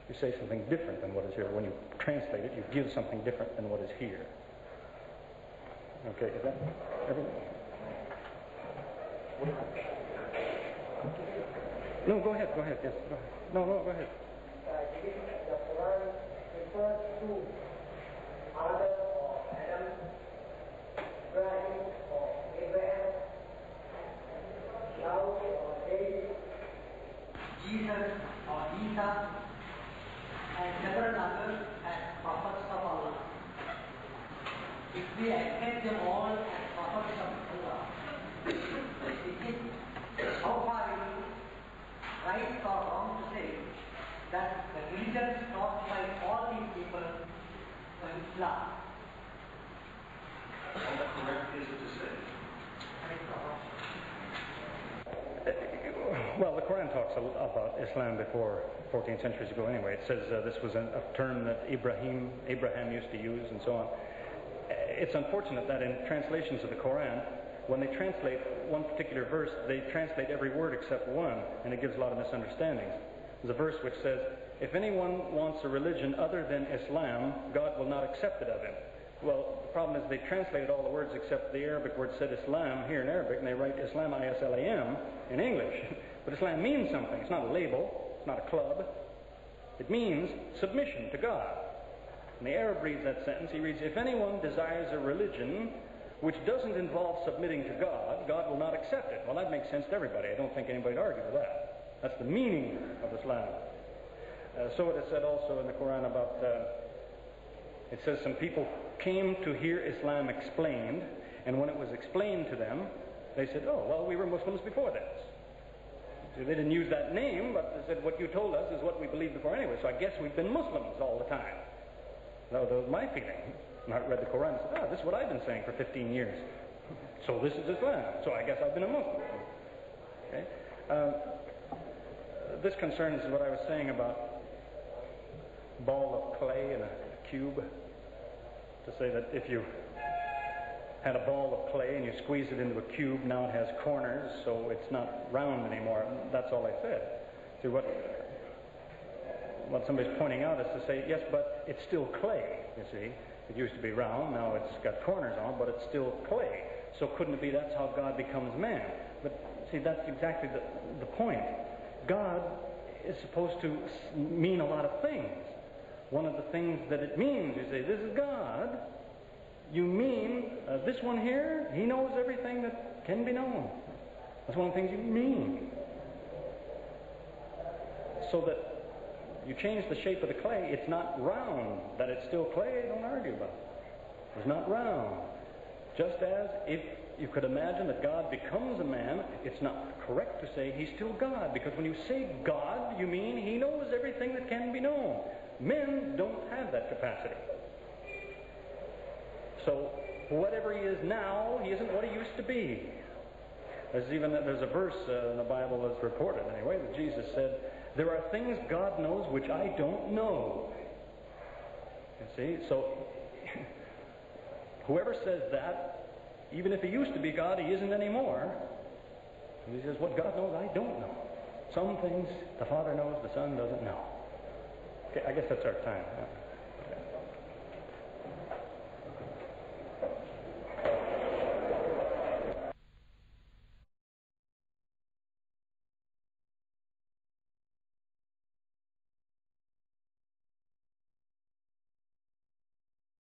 You say something different than what is here. When you translate it, you give something different than what is here. Okay, is that everything? No, go ahead, yes, go ahead. No, go ahead. The Quran refers to Adam or Adam, Ibrahim or Abraham, Daud or David, Jesus or Isa, and several others as prophets of Allah. If we accept them all as prophets of Allah, how far is it right or wrong to say that the religions taught by all these people were Islam? How correct is it to say? Well, the Quran talks about Islam before 14 centuries ago anyway. It says this was a term that Abraham used to use and so on. It's unfortunate that in translations of the Quran, when they translate one particular verse, they translate every word except one, and it gives a lot of misunderstandings. There's a verse which says, if anyone wants a religion other than Islam, God will not accept it of him. Well, the problem is they translated all the words except the Arabic word said Islam here in Arabic, and they write Islam, I-S-L-A-M, in English. But Islam means something. It's not a label. It's not a club. It means submission to God. And the Arab reads that sentence. He reads, if anyone desires a religion which doesn't involve submitting to God, God will not accept it. Well, that makes sense to everybody. I don't think anybody would argue with that. That's the meaning of Islam. So it is said also in the Quran about, it says some people came to hear Islam explained, and when it was explained to them, they said, oh, well, we were Muslims before this. So they didn't use that name, but they said, what you told us is what we believed before anyway, so I guess we've been Muslims all the time. That was my feeling. And I read the Quran and said, this is what I've been saying for 15 years. So this is Islam. So I guess I've been a Muslim. Okay? This concerns what I was saying about ball of clay and a cube. To say that if you had a ball of clay and you squeeze it into a cube, now it has corners, so it's not round anymore. That's all I said. See, what somebody's pointing out is to say, yes, but it's still clay, you see. It used to be round, now it's got corners on, but it's still clay. So couldn't it be that's how God becomes man? But see, that's exactly the point. God is supposed to mean a lot of things. One of the things that it means, you say, this is God. You mean, this one here, he knows everything that can be known. That's one of the things you mean. So that you change the shape of the clay, it's not round. That it's still clay, don't argue about it. It's not round. Just as if you could imagine that God becomes a man, it's not correct to say he's still God. Because when you say God, you mean he knows everything that can be known. Men don't have that capacity. So, whatever he is now, he isn't what he used to be. There's a verse in the Bible that's reported anyway, that Jesus said, there are things God knows which I don't know. You see, so whoever says that, even if he used to be God, he isn't anymore. And he says, what God knows, I don't know. Some things the Father knows, the Son doesn't know. Okay, I guess that's our time.